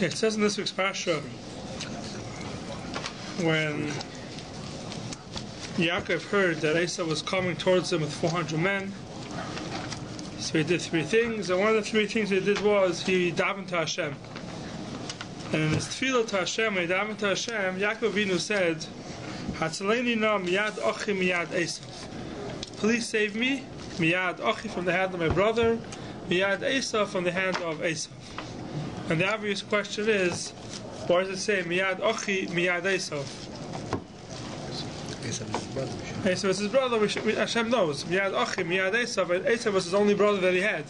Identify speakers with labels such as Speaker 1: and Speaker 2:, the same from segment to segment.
Speaker 1: It says in this week's Parsha, when Yaakov heard that Esau was coming towards him with 400 men, so he did three things, and one of the three things he did was he davened to Hashem. And in his tefillah to Hashem, when he davened to Hashem, Yaakov Avinu said, Hatzaleni na miyad ochi miyad Esau. Please save me, miyad ochi, from the hand of my brother, miyad Esau, from the hand of Esau. And the obvious question is, why does it say miyad ochi miyad Esau? Esau is his brother. Hashem knows. Miyad ochi miyad Esau, but Esau was his only brother that he had.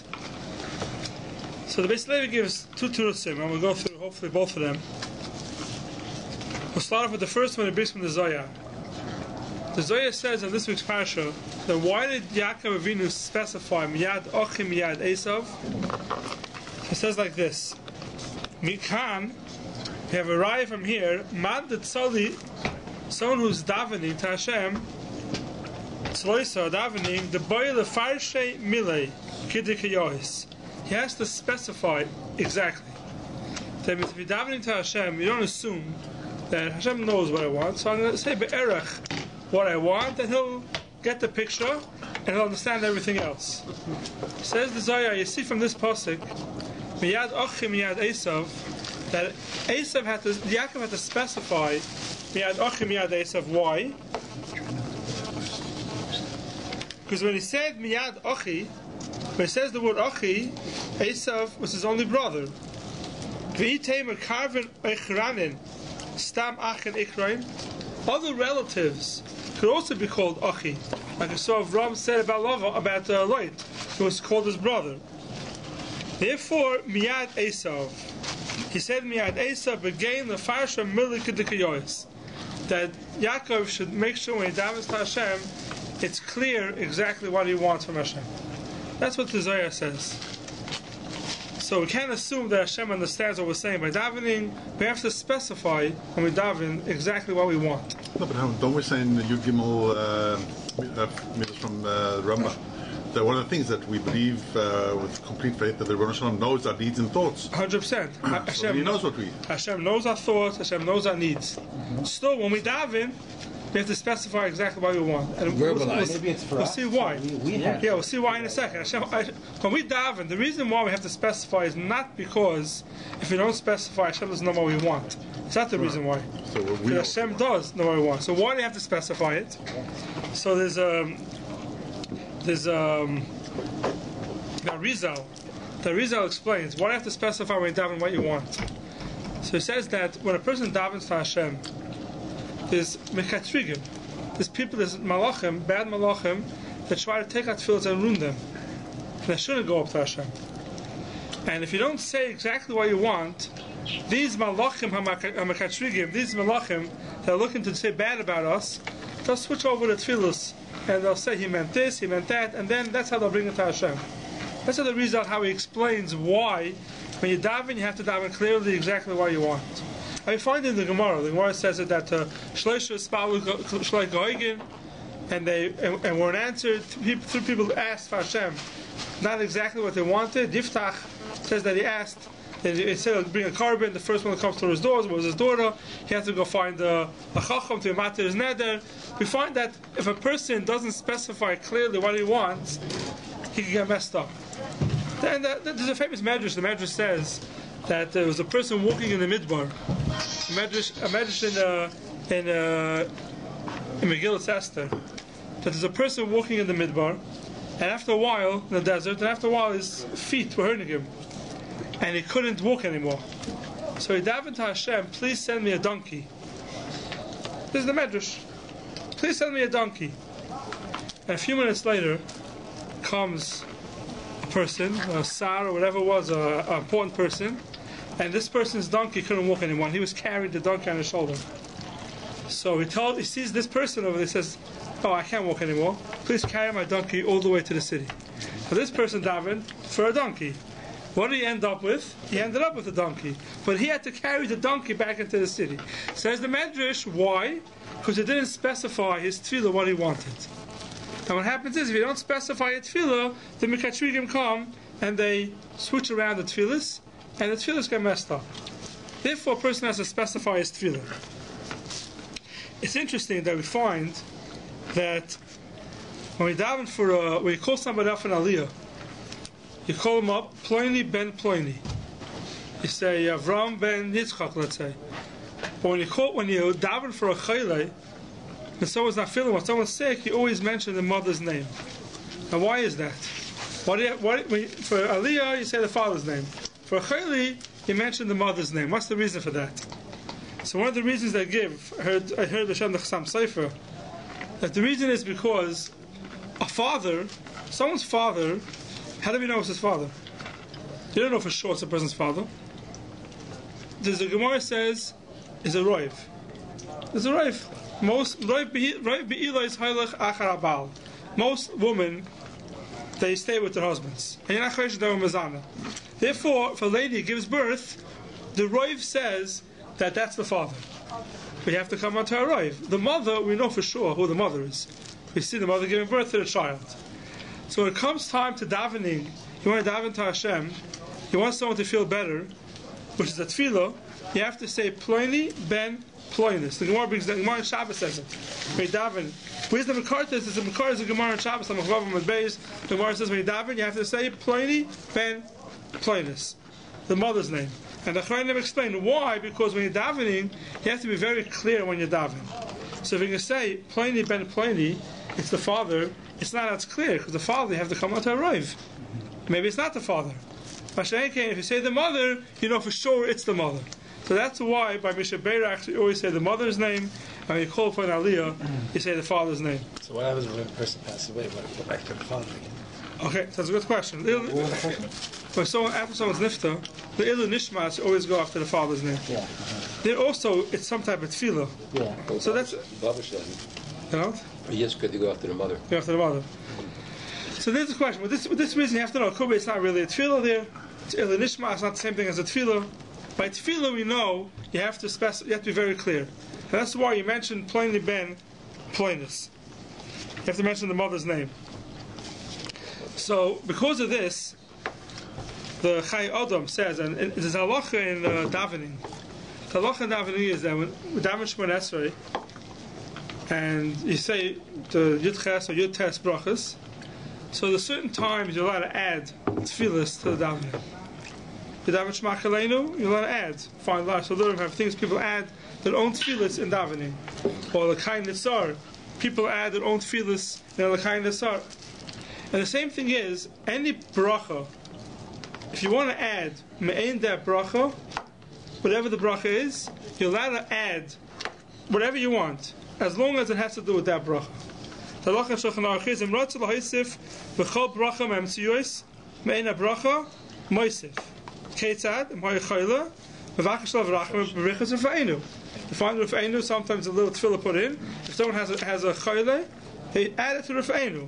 Speaker 1: So the Beis Levi gives two terutzim, and we'll go through hopefully both of them. We'll start off with the first one. It brings from the Zohar. The Zohar says in this week's parasha that why did Yaakov Avinu specify miyad ochi miyad Esau? It says like this. Mikan, we have a raya from here, Mad Tzali, someone who's davening to Hashem, Tzloisa davening, the boy lefarshe milei, kidikayois. He has to specify exactly. That means if you're davening to Hashem, you don't assume that Hashem knows what I want, so I'm going to say be'erach what I want, and he'll get the picture, and he'll understand everything else. Says the Zohar, you see from this pasuk, Miyad ochi miyad Esau, that Yaakov had to specify miyad ochi miyad Esau. Why? Because when he said miyad ochi, when he says the word ochi, Esau was his only brother. Other relatives could also be called ochi, like we saw Avram said about Lot, who was called his brother. Therefore, miyad Esau. He said miyad Esau began the farsha milikadikayois. That Yaakov should make sure when he davens to Hashem, it's clear exactly what he wants from Hashem. That's what the Zohar says. So we can't assume that Hashem understands what we're saying by davening. We have to specify when we daven exactly what we want.
Speaker 2: No, but don't we say in Yud Gimel from Rambam? That one of the things that we believe with complete faith that the Rebbe Shalom knows our needs and thoughts.
Speaker 1: 100%.
Speaker 2: So he knows what we.
Speaker 1: Hashem knows our thoughts. Hashem knows our needs. Still, when we daven, we have to specify exactly what we want. And
Speaker 3: maybe it's for
Speaker 1: we'll
Speaker 3: us.
Speaker 1: see why.
Speaker 3: We'll
Speaker 1: see why in a second. When we daven, the reason why we have to specify is not because if we don't specify, Hashem doesn't know what we want. It's not the reason why.
Speaker 2: So
Speaker 1: Hashem does know what we want. So why do you have to specify it? So there's Rizal. The Rizal explains why you have to specify when you daven what you want. So he says that when a person davens to Hashem, there's mekatrigim, there's people, there's malachim, bad malachim, that try to take out tefillahs and ruin them. And they shouldn't go up to Hashem. And if you don't say exactly what you want, these malachim mekatrigim, these malachim that are looking to say bad about us, they'll switch over to tefillahs. And they'll say he meant this, he meant that, and then that's how they'll bring it to Hashem. That's the result how he explains why when you daven, you have to daven clearly exactly what you want. And we find in the Gemara says it that Shleisha Spalu Shlei Goigin, and weren't answered. Three people asked for Hashem not exactly what they wanted. Yiftach says that he asked. Instead of bring a carbon, the first one that comes to his doors was his daughter. He had to go find a chacham to matter his neder. We find that if a person doesn't specify clearly what he wants, he can get messed up. Then there's a famous medrash. The medrash says that there was a person walking in the midbar. A medrash in Megillah Esther. That there's a person walking in the midbar, and after a while in the desert, and after a while his feet were hurting him. And he couldn't walk anymore. So he davened to Hashem, please send me a donkey. This is the medrash. Please send me a donkey. And a few minutes later comes a person, a sar or whatever it was, an important person, and this person's donkey couldn't walk anymore. He was carrying the donkey on his shoulder. So he sees this person over there, he says, oh, I can't walk anymore. Please carry my donkey all the way to the city. So this person davened for a donkey. What did he end up with? He ended up with a donkey. But he had to carry the donkey back into the city. Says the Medrash, why? Because he didn't specify his tefillah what he wanted. And what happens is, if you don't specify a tefillah, the Mekatrigim come and they switch around the tefillahs, and the tefillahs get messed up. Therefore, a person has to specify his tefillah. It's interesting that we find that when we daven when you call somebody up in Aliyah, you call him up Ploini ben Ploini. You say Avram ben Yitzchak, let's say. But when you daven for a chayle, when someone's not feeling well, someone's sick, you always mention the mother's name. And why is that? For Aliyah, you say the father's name. For a chayle, you mention the mother's name. What's the reason for that? So one of the reasons they give, I heard the Shem Chasam Sefer, that the reason is because someone's father, how do we know it's his father? You don't know for sure it's a person's father. The Gemara says, is a roiv. There's a roiv. Most women, they stay with their husbands. And you're not chayish they're mezana. Therefore, if a lady gives birth, the roiv says that that's the father. We have to come on to our roiv. The mother, we know for sure who the mother is. We see the mother giving birth to the child. So when it comes time to davening, you want to daven to Hashem, you want someone to feel better, which is a tefillah, you have to say Ploini ben Ploinis. The Gemara brings the Gemara in Shabbos says it. When you daven, where's the Mekartas? It's the Mekartas of Gemara in Shabbos. The Gemara says when you daven, you have to say Ploini ben Ploinis, the mother's name. And the Chayim explain why, because when you're davening, you have to be very clear when you're davening. So if you can say Ploini ben Ploini, it's the father, it's not as clear, because the father, you have to come out to a roiv. Maybe it's not the father. If you say the mother, you know for sure it's the mother. So that's why by Misha Beira actually you always say the mother's name, and when you call for an aliyah, you say the father's name.
Speaker 3: So what happens when a person passes away? What go back to the father again?
Speaker 1: Okay, so that's a good question. After someone's nifta, the ilu nishmas always go after the father's name.
Speaker 3: Yeah.
Speaker 1: Then also it's some type of tefillah.
Speaker 3: Yeah.
Speaker 4: Well,
Speaker 1: so that's
Speaker 4: Babush doesn't.
Speaker 1: You know?
Speaker 4: He is good to go after the mother.
Speaker 1: Go after the mother. So there's a question. With this reason you have to know, Kubi, it's not really a tefillah there. Ilu nishma is not the same thing as a tefillah. By tefillah we know you have to be very clear. And that's why you mentioned Ploini ben Ploinis. You have to mention the mother's name. So because of this, the Chai Adam says, and there's a halacha in davening. The halacha in davening is that when we daven Shemon Esrei, and you say the Yud Ches or Yud Tes brachas, so there's certain times you're allowed to add tefillas to the davening. You daven Shema Chaleinu, you're allowed to add. Find lots of have things people add their own tefillas in davening. Or the Kain Nitzar, people add their own tefillas in the Kain Nitzar. And the same thing is, any bracha, if you want to add me'ein that bracha, whatever the bracha is, you're allowed to add whatever you want, as long as it has to do with that bracha. The halacha in Shulchan Aruch is, Imratz l'haisif v'chol bracha me'emtziyos me'ein bracha moisif. Ketzad, m'hoy chayla, v'vachash l'vrachim b'richas v'fa'enu. You find Rufa'enu, sometimes a little tefillah put in. If someone has a chayle, they add it to Rufa'enu.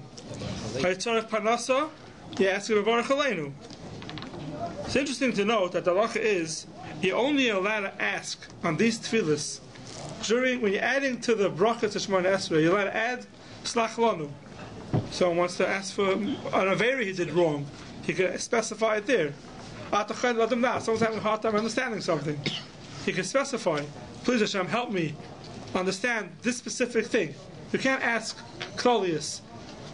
Speaker 1: Ha'yitzarech panasa, you ask him Baruch Aleinu. It's interesting to note that the halacha is you're only allowed to ask on these tefillahs when you're adding to the bracha to Shemona Esrei, you're allowed to add Slach Lanu. Someone wants to ask for an Averi he did wrong, he can specify it there. Someone's having a hard time understanding something, he can specify, please Hashem, help me understand this specific thing. You can't ask Claudius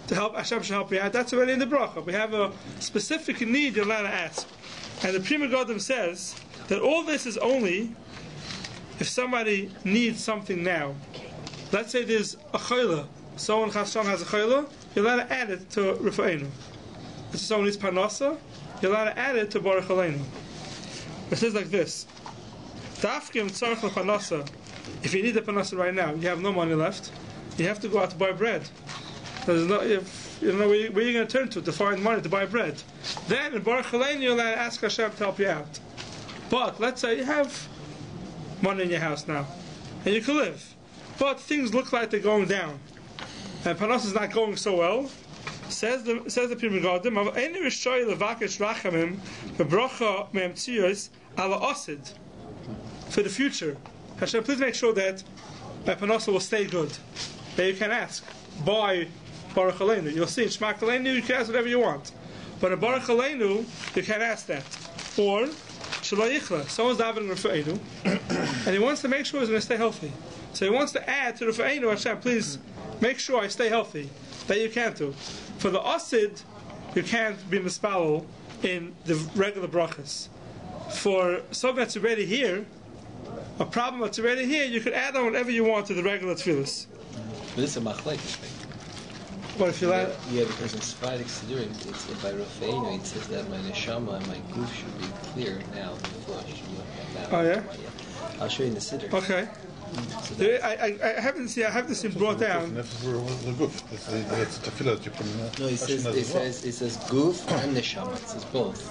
Speaker 1: to help, Hashem should help you out. That's already in the bracha. We have a specific need you're allowed to ask. And the Prima Godim says that all this is only if somebody needs something now. Let's say there's a chayla. Someone has a chayla, you're allowed to add it to Rufa'enu. If someone needs parnasa, you're allowed to add it to Baruch Aleinu. It says like this. Dafkim tzarech l'parnasa. If you need the parnasa right now, you have no money left, you have to go out to buy bread. There's no, if you don't know where you're going to turn to find money to buy bread. Then in Baruch Aleinu you're allowed to ask Hashem to help you out. But let's say you have money in your house now, and you can live, but things look like they're going down, and Panos is not going so well. Says the Pri Jun, "Any rishoy levakesh rachamim bebracha me'emtziyos ala osid for the future. Hashem, please make sure that my Panos will stay good. That you can ask by Baruch Aleinu. You'll see in Shema Aleinu you can ask whatever you want, but in Baruch Aleinu you can't ask that. Or Someone's davening Rafa'inu, and he wants to make sure he's going to stay healthy. So he wants to add to Rafa'inu, Hashem, please make sure I stay healthy. That you can't do. For the Asid, you can't be mispalel in the regular brachas. For something that's already here, a problem that's already here, you could add on whatever you want to the regular tefillas.
Speaker 3: But this is a machlek.
Speaker 1: What if you like?
Speaker 3: Yeah, because in Sephardic Siddurim, it's by Rafa'inu, it says that my neshama and my goof should be clear now before I should be now.
Speaker 1: Oh yeah?
Speaker 3: I'll show you in the Siddur.
Speaker 1: Okay. So I haven't seen brought down.
Speaker 2: That's the tefillah that you put in there.
Speaker 3: No, it says goof and neshama. It says both.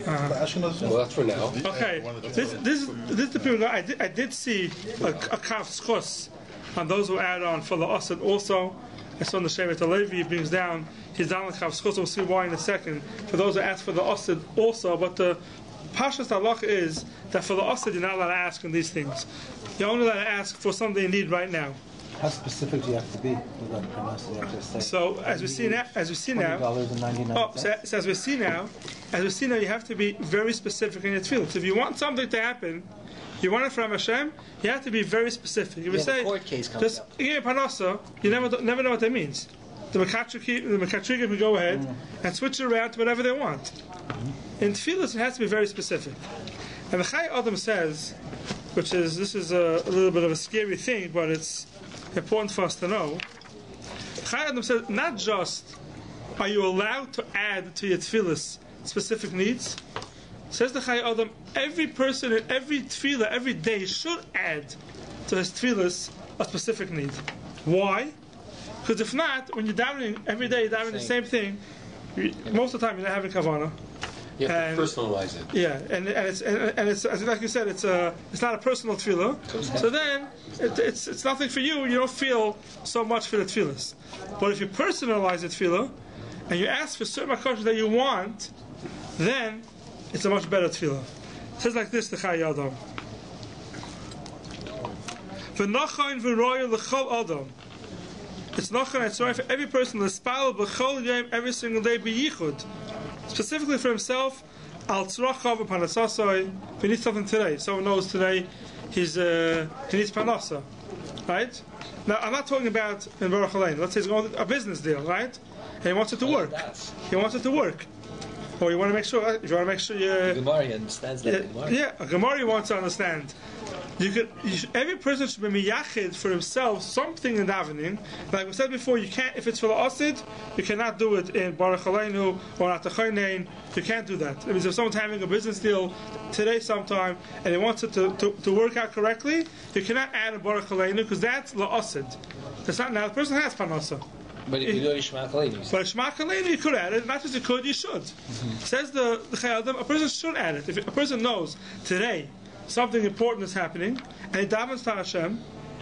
Speaker 4: Well, that's for now.
Speaker 1: Okay. This is the people. I did see a kaf schos on those who add on for the Asad also. I saw in the Shevet Levi, he brings down his down the kaf schos. We'll see why in a second. For those who ask for the Asad also, but the Pashas halach is that for the Asad you're not allowed to ask in these things. You're only allowed to ask for something you need right now.
Speaker 5: How specific do you have to be?
Speaker 1: So as we see now, as we see now, you have to be very specific in your tefillah. So if you want something to happen, you want it from Hashem, you have to be very specific. If you say,
Speaker 3: court case comes
Speaker 1: just
Speaker 3: up.
Speaker 1: give me panasa, you never know what that means. The Mekatrigim can go ahead and switch it around to whatever they want. In tefillah, it has to be very specific. And the Chai Adam says, this is a little bit of a scary thing, but it's important for us to know. Chai Adam says, not just are you allowed to add to your tefillahs specific needs. Says the Chai Adam, every person in every tefillah, every day, should add to his tefillahs a specific need. Why? Because if not, when you're davening every day, you're davening the same thing, most of the time you're not having kavanah.
Speaker 4: You have to personalize it.
Speaker 1: Yeah, and it's like you said, it's not a personal tefillah. So then it's nothing for you. You don't feel so much for the tefillahs. But if you personalize the tefillah and you ask for certain makashos that you want, then it's a much better tefillah. It says like this: the Chai Adam. V'nachayin v'roya l'chol adam. It's nachon. It's right for every person. L'spal b'chol yom, every single day b'yichud. Specifically for himself, al tzrachav v'panasasoi. If he needs something today, someone knows today he needs panasa, right? Now I'm not talking about in Baruch Lichtenstein. Let's say he's going to a business deal, right? And he wants it to work. He wants it to work. Or you want to make sure. If you want to make sure you.
Speaker 3: Gemara understands that.
Speaker 1: Yeah, a Gemara wants to understand. Every person should be miyachid for himself something in davening. Like we said before, you can't. If it's for the asid, you cannot do it in Baruch Aleinu or Atachonein. You can't do that. It means if someone's having a business deal today sometime and he wants it to work out correctly, you cannot add a Baruch Aleinu because that's la asid. That's not now. The person has panasa.
Speaker 3: But if you do Ishmael Kaleni,
Speaker 1: but Ishmael Kaleni, you could add it. Not just you could, you should. Says the Chai Adam, a person should add it. If a person knows today something important is happening, and he davens to Hashem,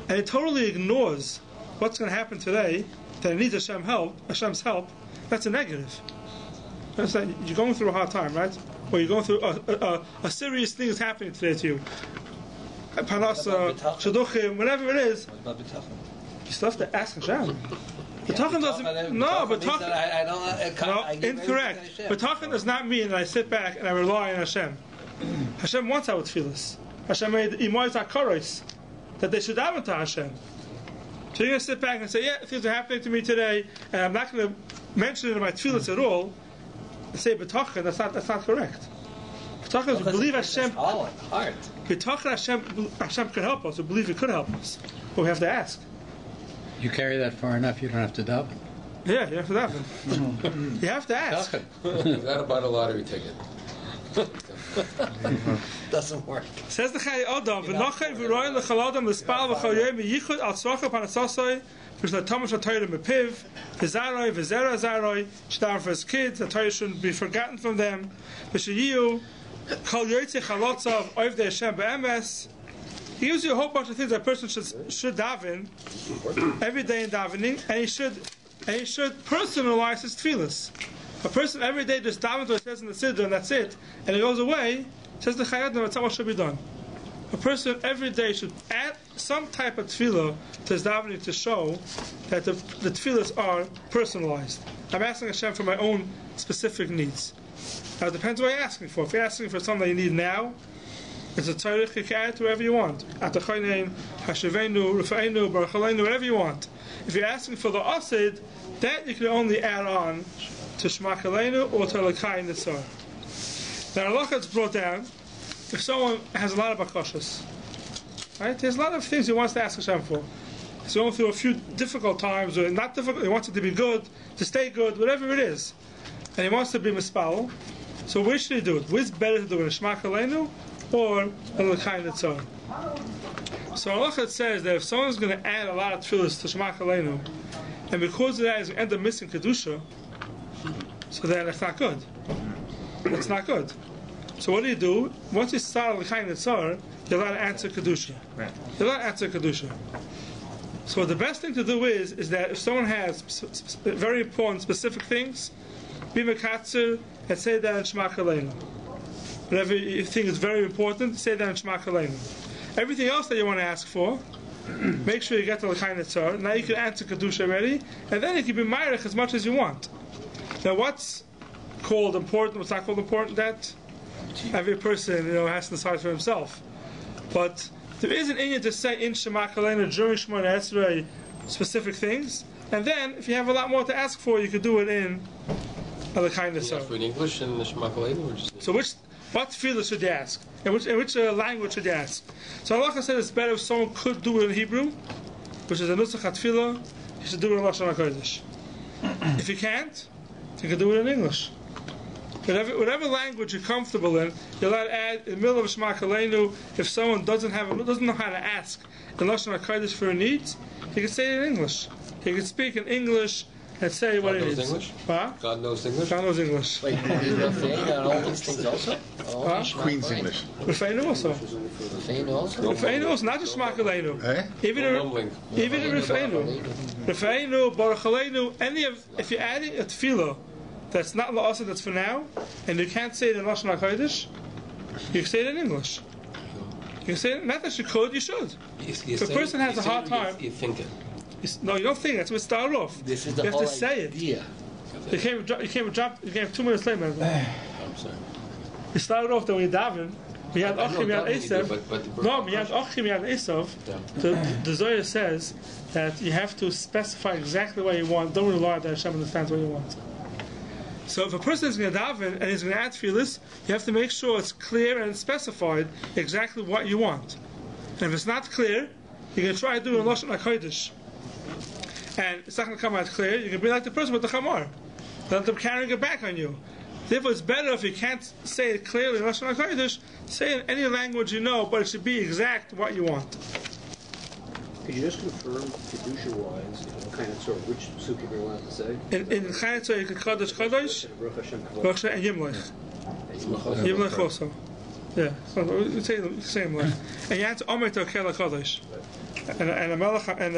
Speaker 1: and he totally ignores what's going to happen today, that he needs Hashem's help, that's a negative. That's like you're going through a hard time, right? Or you're going through a serious thing is happening today to you. Panasa, Shaduchim, whatever it is, you still have to ask Hashem. B'tachan doesn't. No, b'tachan. No, incorrect. B'tachan does not mean that I sit back and I rely on Hashem. Hashem wants our tefillas. Hashem made imoyes hakaros that they should daven to Hashem. So you're going to sit back and say, yeah, things are happening to me today, and I'm not going to mention it in my tefillas at all. And say b'tachan, that's not correct. B'tachan is we believe Hashem. B'tachan Hashem could help us. We believe He could help us, but we have to ask.
Speaker 6: You carry that far enough, you don't have to daven.
Speaker 1: Yeah, you have to daven. You have to ask.
Speaker 4: You got to buy the lottery ticket.
Speaker 3: Doesn't work.
Speaker 1: Says the Chai Adam, "V'nachay v'royin l'chol adam l'spal v'chol yom yichud al tzracha panasasoi v'shla tamash ha'torah mepiv v'zaroi v'zera zaroi sh'daven for his kids. The Torah shouldn't be forgotten from them. V'sheyiyu kol yotzei chalotzav oivdei Hashem be'emes." He gives you a whole bunch of things that a person should daven every day in davening, and he should personalize his tefillas. A person every day just davens what it says in the siddur and that's it, and it goes away. Says the Chai Adam, that's how much should be done. A person every day should add some type of tefillah to his davening to show that the tefillahs are personalized. I'm asking Hashem for my own specific needs. Now it depends what you're asking for. If you're asking for something that you need now, it's a tzarich, you can add it wherever you want. Atachonein, Hashivenu, Rufa'enu, Baruch whatever you want. If you're asking for the asid, that you can only add on to Shema Kaleinu or to Lakai Nitzar. Now, halacha is brought down if someone has a lot of bakashas. Right? There's a lot of things he wants to ask Hashem for. He's going through a few difficult times, or not difficult, he wants it to be good, to stay good, whatever it is. And he wants to be mispal. So where should he do it? Where's better to do it, in Shema Kaleinu or in Lakai Nitzar? So halacha says that if someone's going to add a lot of tefillas to Shema Kaleinu, and because of that he's going to end up missing Kedusha, so then that's not good. That's not good. So what do? Once you start L'chaim Nitzar, you're allowed to answer Kedusha.
Speaker 7: Right.
Speaker 1: You're allowed to answer Kedusha. So the best thing to do is that if someone has very important specific things, be mekatzer and say that in Shema Kaleinu. Whatever you think is very important, say that in Shema Kaleinu. Everything else that you want to ask for, make sure you get to L'chaim Nitzar. Now you can answer Kedusha already, and then you can be Ma'arech as much as you want. Now what's called important, what's not called important, that every person has to decide for himself. But there is an inyan to say in Shema Kaleinu during Shemona Esrei specific things, and then if you have a lot more to ask for, you could do it in other kind of stuff.
Speaker 4: In English and Shema Kaleinu, or just
Speaker 1: so what tefillah should you ask? In which language should you ask? So Allah said it's better if someone could do it in Hebrew, which is a nusach tefillah. You should do it in Lashon HaKodesh. If you can't, you can do it in English. Whatever language you're comfortable in, you're allowed to add in the middle of Shema Kaleinu. If someone doesn't know how to ask in Lashon HaKodesh for a needs, he can say it in English. He can speak in English and say what it is.
Speaker 4: English?
Speaker 1: Huh?
Speaker 4: God knows English?
Speaker 1: God knows English.
Speaker 3: Like Rafeinu and all these things also?
Speaker 2: Queen's English.
Speaker 1: Rafeinu also.
Speaker 3: Rafeinu also?
Speaker 1: Rafeinu also, not just Shema Kaleinu. Even in Rafeinu. Rafeinu, Baruch Aleinu, if you're adding a tefillah that's not la'asa, that's for now, and you can't say it in Lashon HaKodesh, you can say it in English. You can say it, not that you could, you should. If a person has a hard time,
Speaker 4: you think it.
Speaker 1: No, you don't think. That's what it started off.
Speaker 3: This is
Speaker 1: you
Speaker 3: the
Speaker 1: have
Speaker 3: whole
Speaker 1: to say
Speaker 3: idea.
Speaker 1: it. You came 2 minutes late, man.
Speaker 4: I'm sorry.
Speaker 1: You started off that we daven. We had Achim, we had Esav. No, we had Achim, we had Esav. The Zohar says that you have to specify exactly what you want. Don't rely that Hashem understands what you want. So if a person is going to daven and he's going to add tefillas, you have to make sure it's clear and specified exactly what you want. And if it's not clear, you're going to try to do it in Lashon HaKodesh, and it's not going to come out clear. You can be like the person with the chamar. They'll end up carrying it back on you. Therefore, it's better if you can't say it clearly in Lashon HaKodesh, say it in any language you know, but it should be exact what you want.
Speaker 8: Could you just confirm, Kedusha-wise, what kind of sort of which sukkah you're allowed to say?
Speaker 1: In Chayatzah, you could Kodesh Kodesh,
Speaker 8: Baruch
Speaker 1: and Yimlech. Yimlech also. Yeah, so you say Yimlech. And you have to Omer to Kela Kodesh. And a Melech, and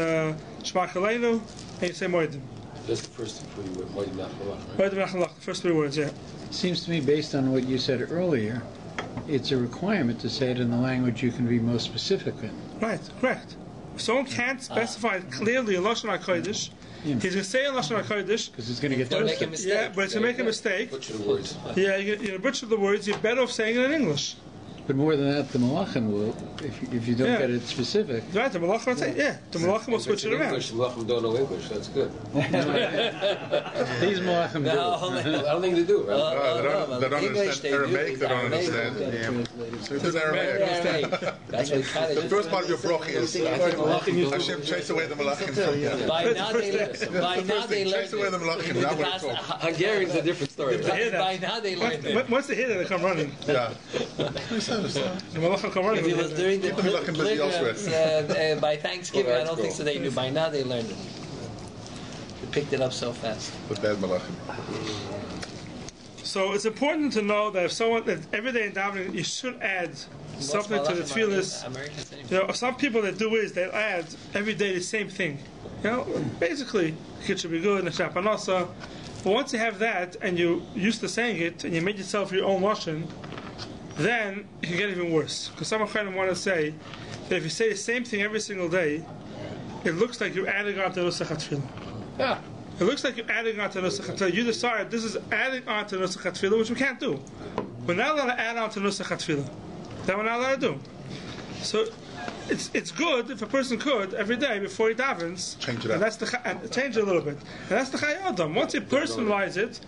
Speaker 1: Shema Kaleinu, and you say Moedim.
Speaker 4: That's the first 3 words, Moedim Nachmalach,
Speaker 1: Moedim
Speaker 4: right?
Speaker 1: Nachmalach, the first 3 words, yeah.
Speaker 6: Seems to me, based on what you said earlier, it's a requirement to say it in the language you can be most specific in.
Speaker 1: Right, correct. If someone can't specify it clearly in Lashon HaKodesh, he's going to say in Lashon HaKodesh,
Speaker 6: because he's going to get
Speaker 3: Don't make a
Speaker 6: toasted.
Speaker 3: mistake.
Speaker 1: yeah, but it's going to make a mistake.
Speaker 4: Butcher the words.
Speaker 1: Yeah, you're butcher the words, you're better off saying it in English.
Speaker 6: But more than that, the Malachim will, if you don't
Speaker 1: Yeah.
Speaker 6: get it specific.
Speaker 1: Right, the Malachim will say, yeah, the Malachim will switch it around.
Speaker 4: English, Malachim don't know English, that's good.
Speaker 6: These Malachim do.
Speaker 4: I don't think they do, right?
Speaker 2: They don't understand Aramaic, they don't understand. So it's Aramaic.
Speaker 3: That's what kind
Speaker 2: The first part of your broch is Hashem chase away the Malachim.
Speaker 3: By now they learn.
Speaker 2: Chase away the Malachim, now we're talking.
Speaker 4: Hungarian's a different story. Right?
Speaker 3: By now they learn it.
Speaker 1: Once they hear it, they come running.
Speaker 2: Yeah.
Speaker 1: The Malachim come running.
Speaker 3: If it was during the
Speaker 2: Malachim busy
Speaker 3: pilgrims by Thanksgiving, I don't think so they knew. By now they learned it. They picked it up so fast.
Speaker 2: The bad Malachim.
Speaker 1: So it's important to know that if someone, that every day in davening, you should add something to the tefillas. Some people that do is they'll add every day the same thing. Basically, the kid should be good, and shapanasa. But once you have that, and you're used to saying it, and you made yourself your own Lashon, then it can get even worse. Because some of them want to say that if you say the same thing every single day, it looks like you're adding on to the Nusach HaTefillah.
Speaker 4: Yeah.
Speaker 1: It looks like you're adding on to Nusach HaTfilah. You decide this is adding on to Nusach HaTfilah, which we can't do. We're not allowed to add on to Nusach HaTfilah. That we're not allowed to do. So it's good if a person could every day before he davens
Speaker 2: Change it up.
Speaker 1: and that's and change it a little bit. And that's the Chayei Adam. Once you personalize it,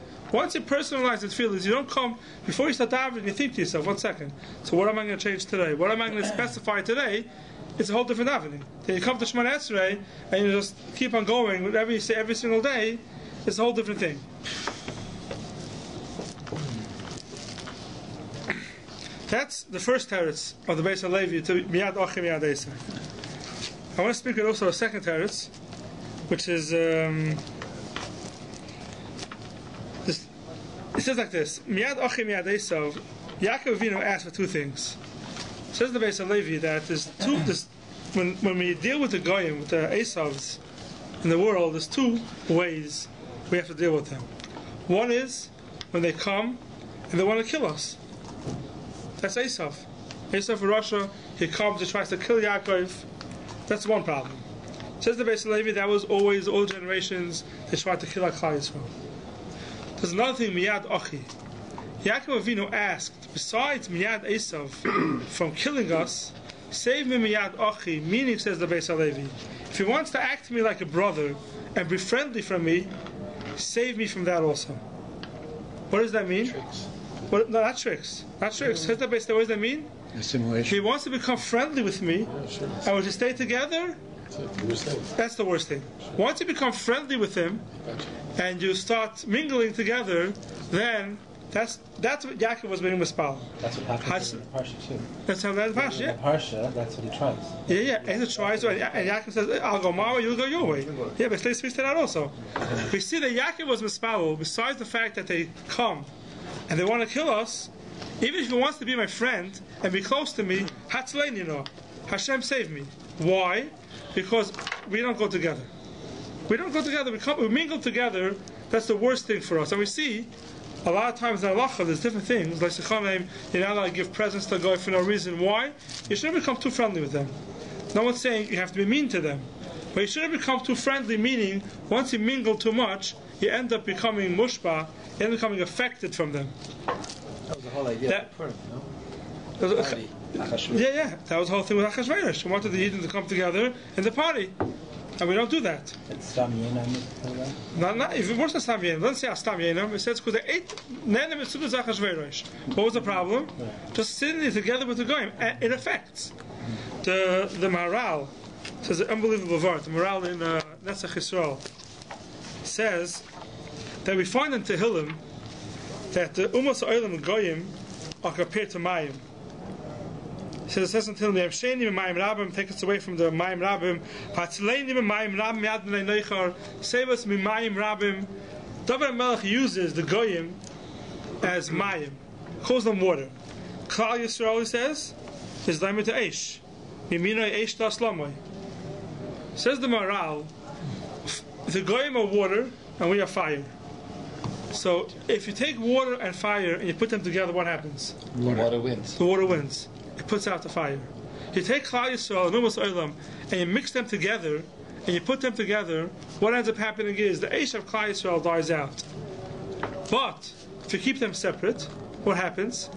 Speaker 1: feelings, you don't come before you start davening. You think to yourself, 1 second. So what am I going to change today? What am I going to specify today? It's a whole different davening. Then you come to Shemona Esrei and you just keep on going. Whatever you say every single day, it's a whole different thing. That's the first teretz of the Beis HaLevi to Miyad Ochim Miyad Esav. I want to speak also a second teretz, which is this. It says like this: Miyad Ochim Miyad Esav. Yaakov Avinu asked for two things. It says the Beis HaLevi that there's two. When we deal with the goyim, with the Esavs in the world, there's two ways we have to deal with them. One is when they come and they want to kill us. That's Esav. Esav in Russia, he comes, he tries to kill Yaakov. That's one problem. Says the Beis HaLevi, that was always all generations, they tried to kill Klal Yisrael. There's another thing, Miyad Ochi. Yaakov Avinu asked, besides Miyad Esav from killing us, save me Miyad Ochi, meaning, says the Beis HaLevi, if he wants to act to me like a brother and be friendly from me, save me from that also. What does that mean?
Speaker 4: Tricks.
Speaker 1: Well, no, not tricks. Not tricks. Says the Beis HaLevi, what does that mean?
Speaker 6: Assimilation.
Speaker 1: If he wants to become friendly with me,
Speaker 4: Yeah, sure.
Speaker 1: and we just stay together, that's the worst thing. Once you become friendly with him,
Speaker 4: Gotcha.
Speaker 1: and you start mingling together, then that's what Yaakov was being mispal.
Speaker 5: That's what happens in the Parsha too.
Speaker 1: That's how that is,
Speaker 5: In
Speaker 1: yeah.
Speaker 5: the Parsha, that's what he tries.
Speaker 1: Yeah. And he tries, and Yaakov says, I'll go my way, you'll go your way. Yeah, but they speaks to that also. We see that Yaakov was mispal, besides the fact that they come and they want to kill us, even if he wants to be my friend and be close to me, Hatzlein, Hashem save me. Why? Because we don't go together. We don't go together, we mingle together. That's the worst thing for us. And we see a lot of times in halacha, there's different things, like Sechanim, you're not allowed to give presents to a guy for no reason. Why? You shouldn't become too friendly with them. No one's saying you have to be mean to them. But you shouldn't become too friendly, meaning once you mingle too much, you end up becoming mushba, you end up becoming affected from them.
Speaker 5: That was the whole idea
Speaker 1: That-
Speaker 5: of Purim, no?
Speaker 1: Yeah, that was the whole thing with Achashverosh. We wanted the Yidden to come together in the party. And we don't do that.
Speaker 5: It's Stam Yenam.
Speaker 1: Not if it wasn't Stam Yenam, doesn't say Stam Yenam, it says because they ate Nenem and Sudas Achashverosh. What was the problem? Just sitting there together with the Goyim. And it affects. The Maharal says an unbelievable word. The Maharal in Netzach Yisrael says that we find in Tehillim that the Umas Oilam Goyim are compared to Mayim. It says in Tehillim, Yamsheni Mayim Rabim, take us away from the Mayim Rabim. Hatzleini Mayim Rabim, Yad B'nei Neichar, save us Mayim Rabim. David Melech uses the Goyim as Mayim, calls them water. Klal Yisrael, he says, is limited to Eish. Miminoi Eish Das Lamoy. Says the Maharal, the Goyim are water and we are fire. So if you take water and fire and you put them together, what happens?
Speaker 4: Water wins.
Speaker 1: The water wins. It puts out the fire. You take Klal Yisrael and Umas Olam and you mix them together and you put them together, what ends up happening is the Eish of Klal Yisrael dies out. But if you keep them separate, what happens?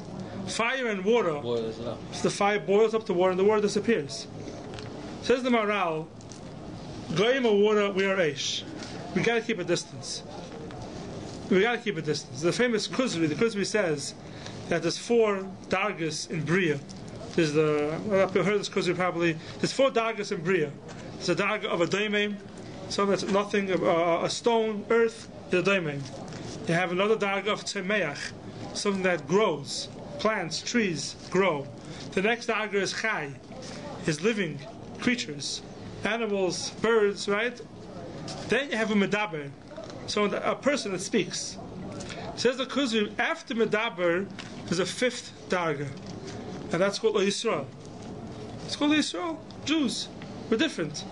Speaker 1: Fire and water,
Speaker 3: Boils it up.
Speaker 1: the fire boils up the water and the water disappears. Says the Maharal, Goyim are water, we are Eish. We got to keep a distance. We got to keep a distance. The famous Kuzri, the Kuzri says that there's 4 dargas in Bria. There's I've heard this Kuzri probably. There's 4 dargas in Bria. There's a darga of a daimim, something that's nothing, a stone, earth, is a daimim. You have another darga of tzemeach, something that grows, plants, trees grow. The next darga is chai, is living creatures, animals, birds, right? Then you have a medaber, so a person that speaks. Says the Kuzri, after medaber, there's a 5th darga, and that's called Yisrael. It's called Yisrael. Jews, we're different.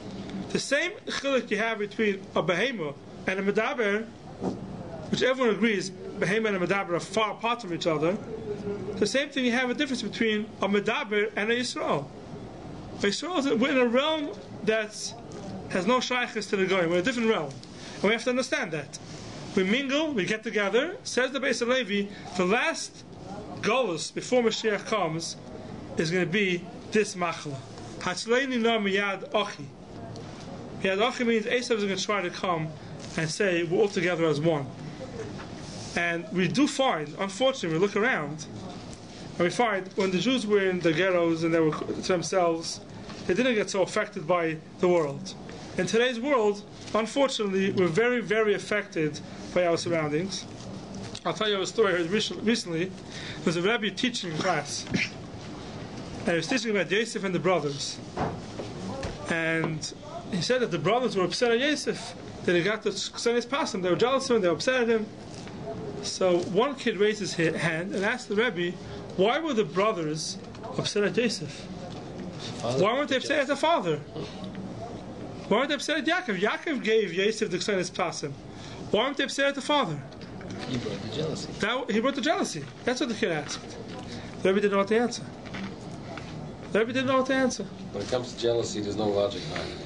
Speaker 1: The same chiluk you have between a behema and a medaber, which everyone agrees behema and a medaber are far apart from each other. The same thing you have a difference between a medaber and a Yisrael. A Yisrael is we're in a realm that has no shaykhs to the goyim. We're in a different realm. And we have to understand that. We mingle, we get together. Says the Beis Levi, the last golus before Mashiach comes is going to be this machla. Hatzleini no miyad ochi. Miyad ochi means Esav is going to try to come and say we're all together as one. And we do find, unfortunately, we look around and we find when the Jews were in the ghettos and they were to themselves, they didn't get so affected by the world. In today's world, unfortunately, we're very, very affected by our surroundings. I'll tell you a story I heard recently. There was a rabbi teaching in class, and he was teaching about Yosef and the brothers. And he said that the brothers were upset at Yosef, that he got the Ksenes Pasim. They were jealous of him, they were upset at him. So one kid raised his hand and asked the rabbi, why were the brothers upset at Yosef? Why weren't they upset at the father? Why weren't they upset at Yaakov? Yaakov gave Yosef the Ksenes Pasim. Why weren't they upset at the father?
Speaker 3: He brought the jealousy.
Speaker 1: He brought the jealousy. That's what the kid asked. The rabbi didn't know what to answer.
Speaker 4: When it comes to jealousy, there's no logic behind it.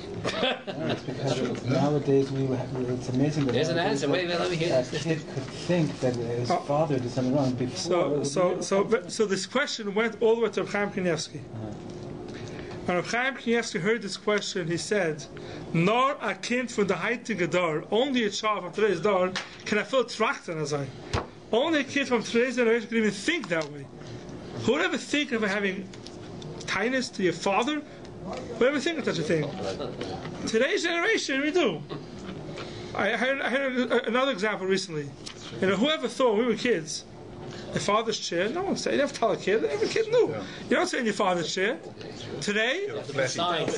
Speaker 5: It's because nowadays it's amazing that
Speaker 3: There's an answer. Wait, let me hear
Speaker 5: a
Speaker 3: this.
Speaker 5: kid could think that his father did something wrong before.
Speaker 1: So this question went all the way to Reb Chaim Kanievsky. When Reb Chaim Kanievsky heard this question, he said, "Nor a kind from the heutige Dor, only a child from today's Dor can have trachten as I. Only a kid from today's generation can even think that way. Who would ever think of having kindness to your father? Who would ever think of such a thing? Today's generation, we do. I heard another example recently. Whoever thought when we were kids, the father's chair, no one said, you never tell a kid, every kid knew. You don't sit in your father's chair. Today,
Speaker 3: You have to put signs.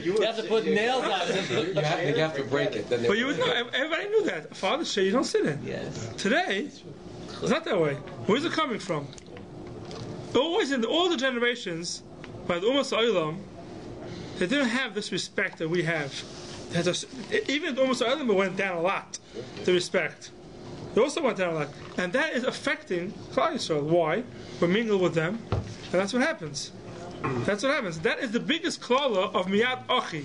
Speaker 3: You have to put nails on it.
Speaker 4: You have to break it. Then
Speaker 1: but you would know, everybody knew that. A father's chair you don't sit in.
Speaker 3: Yes.
Speaker 1: Today, it's not that way. Where's it coming from? Always in all the generations, by the Ummah Sa'ilam, they didn't have this respect that we have. Even the Ummah Sa'ilam went down a lot, the respect. It also went down a lot. And that is affecting Klal Yisrael. Why? We mingle with them, and that's what happens. That is the biggest klala of Miyad Ochi.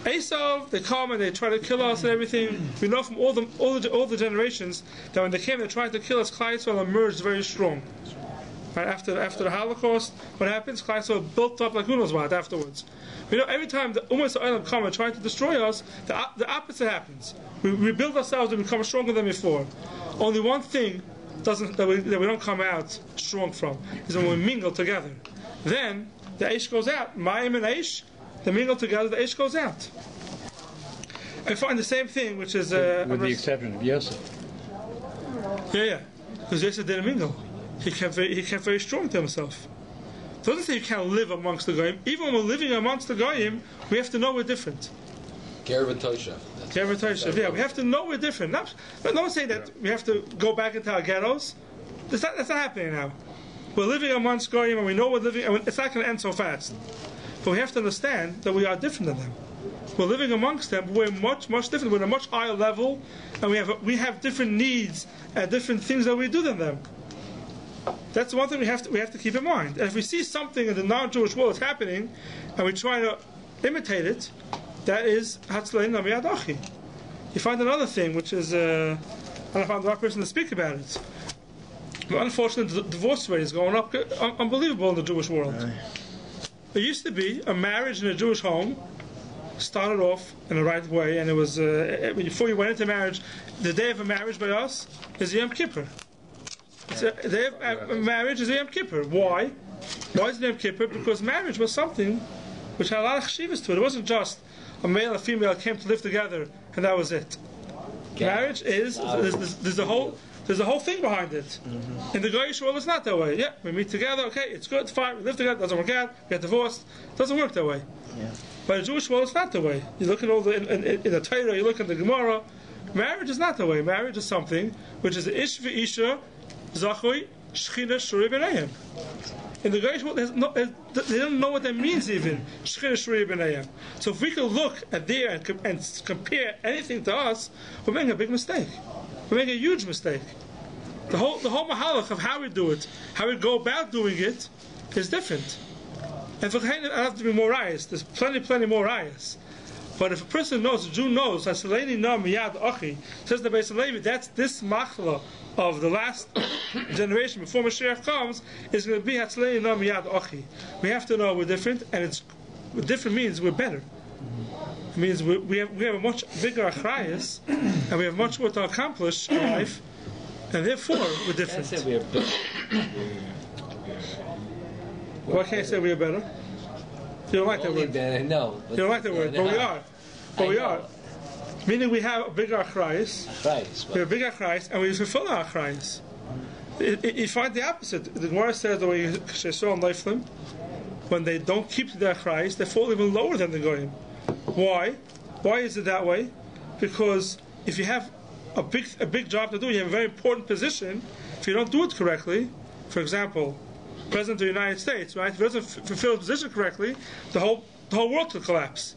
Speaker 1: Esav, they come and they try to kill us and everything. We know from all the generations that when they came, they tried to kill us. Klal Yisrael emerged very strong. Right after the Holocaust, what happens? Klal Yisrael built up like who knows what afterwards. We know every time the Ummah Sa'ilam come and try to destroy us, the opposite happens. We rebuild ourselves and become stronger than before. Only one thing that we don't come out strong from is when we mingle together. Then the Eish goes out. Mayim and Eish, they mingle together, the Eish goes out. I find the same thing, which is...
Speaker 6: with the exception of Yosef.
Speaker 1: Yeah. Because Yosef didn't mingle. He kept very strong to himself. It doesn't say you can't live amongst the Goyim. Even when we're living amongst the Goyim, we have to know we're different.
Speaker 4: Gerva Toshav.
Speaker 1: Yeah, we have to know we're different. No one's saying that we have to go back into our ghettos. That's not happening now. We're living amongst Goyim and we know we're living, and it's not going to end so fast. But we have to understand that we are different than them. We're living amongst them, but we're much, much different. We're at a much higher level, and we have different needs and different things that we do than them. That's one thing we have to keep in mind. And if we see something in the non-Jewish world that's happening, and we try to imitate it, that is Hatzlein Namiyad Achi. You find another thing, which is I don't know if I'm the right person to speak about it. But unfortunately, the divorce rate is going up unbelievable in the Jewish world. There used to be a marriage in a Jewish home, started off in the right way, and it was before you went into marriage, the day of a marriage by us is Yom Kippur. The day of marriage is Yom Kippur. Why? Why is it Yom Kippur? Because marriage was something which had a lot of chshivas to it. It wasn't just a male and a female came to live together and that was it. Marriage is there's a whole thing behind it. Mm-hmm. In the Goyish world, it's not that way. Yeah, we meet together. Okay, it's good, fine. We live together. It doesn't work out. We get divorced. It doesn't work that way. Yeah. But in the Jewish world, it's not that way. You look at all in the Torah. You look at the Gemara. Marriage is not that way. Marriage is something which is ish v'isha zachui shchina shuri b'neihem. In the Goyish world, they don't know what that means even. Shchina shuri b'neihem. So if we could look at there and compare anything to us, we're making a big mistake. We're making a huge mistake. The whole mahalach of how we do it, how we go about doing it, is different. And for I have to be more rayas. There's plenty more rayas. But if a person knows, a Jew knows, says the Beis Levi, that's this machla of the last generation before Mashiach comes, is going to be Hatzleini Nam Miyad Ochi. We have to know we're different, and it's different means we're better. It means we have a much bigger achrayus, and we have much more to accomplish in life, and therefore we're different.
Speaker 3: I say we are better.
Speaker 1: Why can't I say we are better? You don't like that
Speaker 3: Only
Speaker 1: word.
Speaker 3: better, no.
Speaker 1: You don't like that word, but we are. But we are. Meaning we have a bigger achrayus. We have a bigger achrayus, and we fulfill our achrayus. You find the opposite. The Gemara says that when they don't keep to their achrayus, they fall even lower than the goyim. Why? Why is it that way? Because if you have a big job to do, you have a very important position. If you don't do it correctly, for example, President of the United States, right? If he doesn't fulfill his position correctly, the whole world could collapse.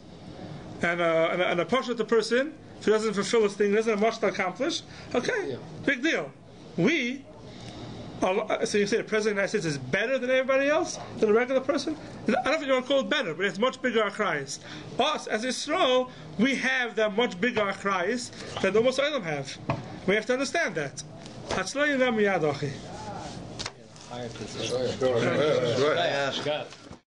Speaker 1: And a the person, if he doesn't fulfill his thing, doesn't have much to accomplish. Okay, big deal. We are, so you say the President of the United States is better than everybody else, than a regular person? I don't think you want to call it better, but it's much bigger achrayus. Us, as Yisrael, we have that much bigger achrayus that the Muslim have. We have to understand that.
Speaker 3: Higher position.
Speaker 2: Right.
Speaker 4: Right.